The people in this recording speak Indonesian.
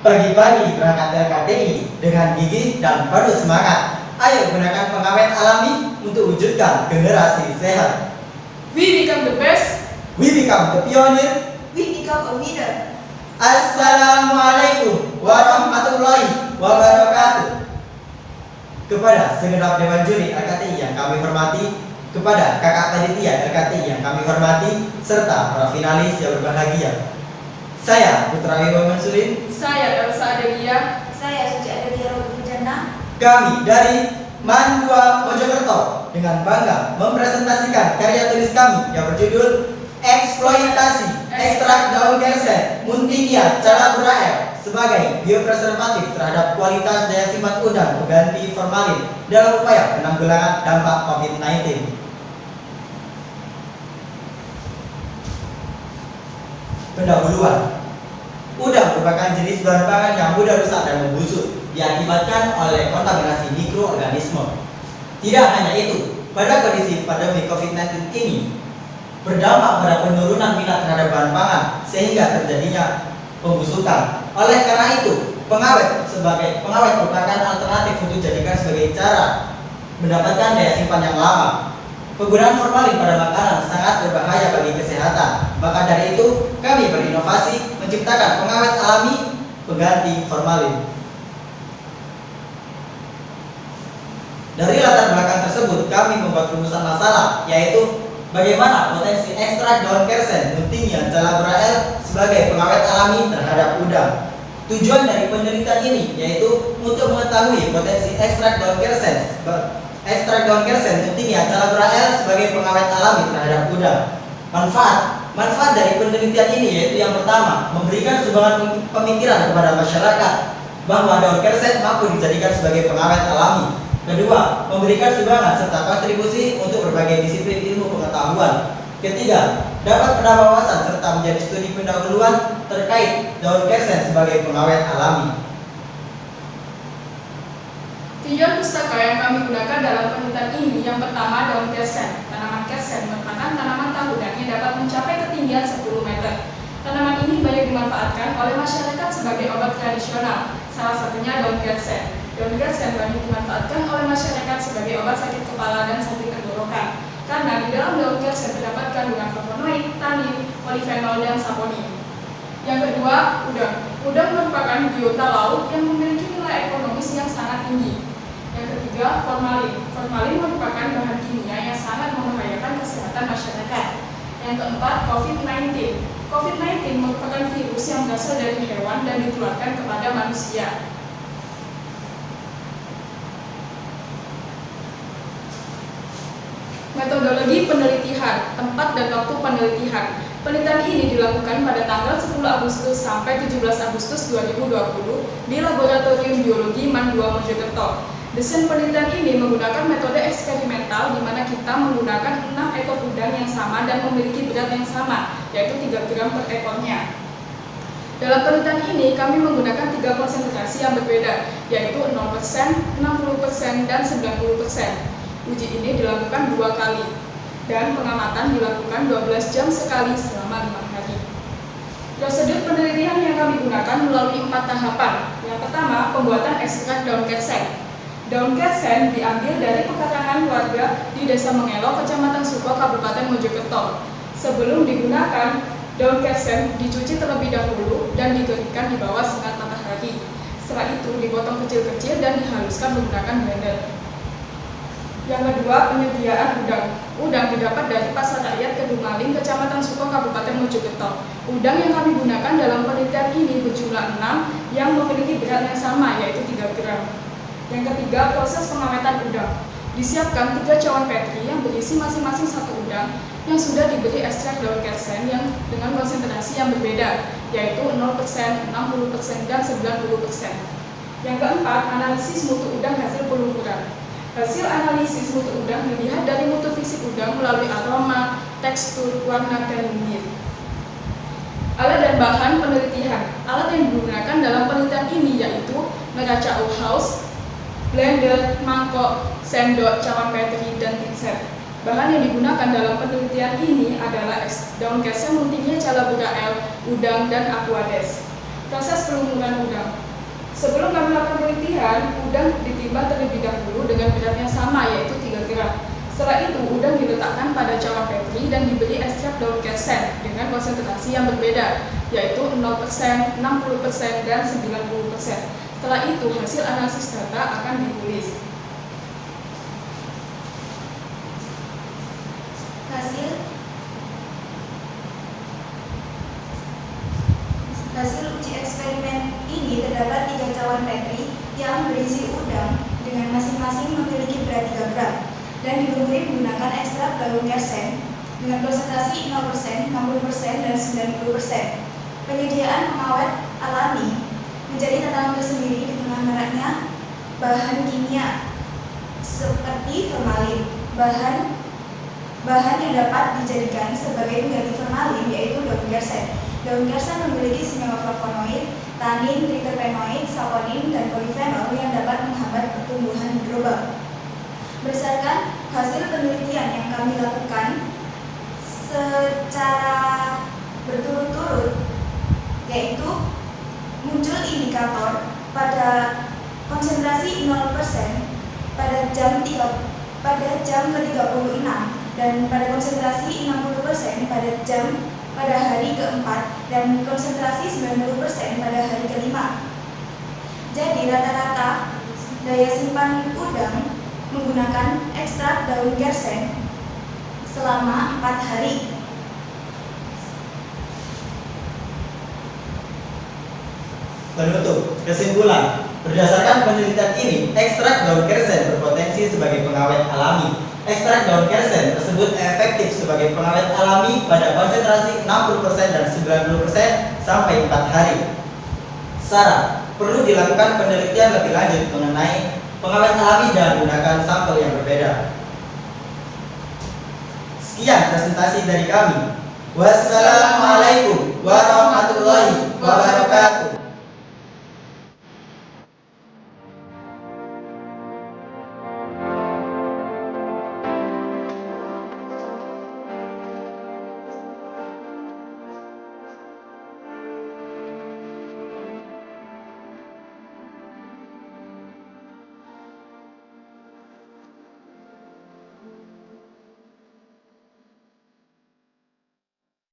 Pagi-pagi berangkat LKTI dengan gigih dan penuh semangat. Ayo gunakan pengawet alami untuk wujudkan generasi sehat. We become the best. We become the pioneer. We become a leader. Assalamualaikum warahmatullahi wabarakatuh. Kepada segenap Dewan Juri LKTI yang kami hormati, kepada kakak panitia LKTI yang kami hormati, serta para finalis yang berbahagia. Saya Putra Wibawa Mansurin. Saya Elsa Adelia. Saya Suci Adelia Robinsana. Kami dari MAN 2 Mojokerto dengan bangga mempresentasikan karya tulis kami yang berjudul Eksploitasi Ekstrak Daun Kersen Muntinia Calaburae sebagai biopreservatif terhadap kualitas daya simpan udang pengganti formalin dalam upaya penanggulangan dampak COVID-19. Pendahuluan. Udang merupakan jenis bahan pangan yang mudah rusak dan membusuk diakibatkan oleh kontaminasi mikroorganisme. Tidak hanya itu, pada kondisi pandemi COVID-19 ini berdampak pada penurunan minat terhadap bahan pangan sehingga terjadinya pembusukan. Oleh karena itu, pengawet merupakan alternatif untuk dijadikan sebagai cara mendapatkan daya simpan yang lama. Penggunaan formalin pada makanan sangat berbahaya bagi kesehatan. Maka dari itu, kami berinovasi menciptakan pengawet alami pengganti formalin. Dari latar belakang tersebut, kami membuat rumusan masalah, yaitu bagaimana potensi ekstrak daun kersen Muntinia Calaburae sebagai pengawet alami terhadap udang. Tujuan dari penelitian ini yaitu untuk mengetahui potensi ekstrak daun kersen Muntinia Calaburae sebagai pengawet alami terhadap udang. Manfaat dari penelitian ini yaitu yang pertama, memberikan sumbangan pemikiran kepada masyarakat bahwa daun kersen mampu dijadikan sebagai pengawet alami. Kedua, memberikan sumbangan serta kontribusi untuk berbagai disiplin ilmu pengetahuan. Ketiga, dapat menambah wawasan serta menjadi studi pendahuluan terkait daun kersen sebagai pengawet alami. Tujuan pustaka yang kami gunakan dalam penelitian ini yang pertama daun kersen. Tanaman kersen merupakan tanaman tahunan yang dapat mencapai ketinggian 10 meter. Tanaman ini banyak dimanfaatkan oleh masyarakat sebagai obat tradisional, salah satunya daun kersen. Daun kersen banyak dimanfaatkan oleh masyarakat sebagai obat sakit kepala dan sakit tenggorokan, karena di dalam daun kersen terdapat kandungan flavonoid, tanin, polifenol, dan saponin. Yang kedua, udang. Udang merupakan biota laut yang memiliki nilai ekonomis yang sangat tinggi. Yang ketiga, formalin. Formalin merupakan bahan kimia yang sangat membahayakan kesehatan masyarakat. Yang keempat, COVID-19. COVID-19 merupakan virus yang berasal dari hewan dan ditularkan kepada manusia. Metodologi penelitian, tempat dan waktu penelitian. Penelitian ini dilakukan pada tanggal 10 Agustus sampai 17 Agustus 2020 di Laboratorium Biologi MAN 2 Mojokerto. Desain penelitian ini menggunakan metode eksperimental di mana kita menggunakan 6 ekor udang yang sama dan memiliki berat yang sama, yaitu 3 gram per ekornya. Dalam penelitian ini kami menggunakan 3 konsentrasi yang berbeda, yaitu 0%, 60%, dan 90%. Uji ini dilakukan 2 kali dan pengamatan dilakukan 12 jam sekali selama 5 hari. Prosedur penelitian yang kami gunakan melalui 4 tahapan. Yang pertama, pembuatan ekstrak daun kersen. Daun kersen diambil dari pekarangan warga di Desa Mengelo, Kecamatan Suko, Kabupaten Mojokerto. Sebelum digunakan, daun kersen dicuci terlebih dahulu dan dikeringkan di bawah sinar matahari. Setelah itu dipotong kecil-kecil dan dihaluskan menggunakan blender. Yang kedua, penyediaan udang. Udang didapat dari Pasar Rakyat Kedungmaling, Kecamatan Suko, Kabupaten Mojokerto. Udang yang kami gunakan dalam penelitian ini berjumlah 6 yang memiliki berat yang sama, yaitu 3 gram. Yang ketiga, proses pengawetan udang. Disiapkan 3 cawan petri yang berisi masing-masing 1 udang yang sudah diberi ekstrak daun kersen yang dengan konsentrasi yang berbeda, yaitu 0%, 60%, dan 90%. Yang keempat, analisis mutu udang hasil peluburan. Hasil analisis mutu udang dilihat dari mutu fisik udang melalui aroma, tekstur, warna, dan bibir. Alat dan bahan penelitian. Alat yang digunakan dalam penelitian ini yaitu neraca Uhaus, blender, mangkok, sendok, cawan petri, dan pinset. Bahan yang digunakan dalam penelitian ini adalah daun kersen Muntinia Calaburae, udang, dan aquades. Proses pelumuran udang. Sebelum kami melakukan penelitian, udang ditimbang terlebih dahulu dengan beratnya sama, yaitu 3 gram. Setelah itu, udang diletakkan pada cawan Petri dan diberi ekstrak daun kersen dengan konsentrasi yang berbeda, yaitu 0%, 60%, dan 90%. Setelah itu, hasil analisis data akan ditulis. Hasil uji eksperimen ini terdapat 3 cawan Petri yang berisi udang dengan masing-masing memiliki berat 3 gram dan dilumuri menggunakan ekstrak daun kersen dengan konsentrasi 0%, 60%, dan 90%. Penyediaan pengawet alami menjadi tantangan tersendiri di tengah maraknya bahan kimia seperti formalin. Bahan yang dapat dijadikan sebagai pengganti formalin yaitu daun kersen. Daun kersen memiliki senyawa flavonoid, tanin, triterpenoid, saponin, dan polifenol yang dapat menghambat pertumbuhan mikroba. Berdasarkan hasil penelitian yang kami lakukan secara berturut-turut, yaitu muncul indikator pada konsentrasi 0% pada jam ke-36 dan pada konsentrasi 60% pada hari keempat dan konsentrasi 90% pada hari kelima. Jadi rata-rata daya simpan udang menggunakan ekstrak daun kersen selama 4 hari. Penutup, kesimpulan. Berdasarkan penelitian ini, ekstrak daun kersen berpotensi sebagai pengawet alami. Ekstrak daun kersen tersebut efektif sebagai pengawet alami pada konsentrasi 60% dan 90% sampai 4 hari. Saran, perlu dilakukan penelitian lebih lanjut mengenai pengawet alami dan gunakan sampel yang berbeda. Sekian presentasi dari kami. Wassalamualaikum warahmatullahi wabarakatuh.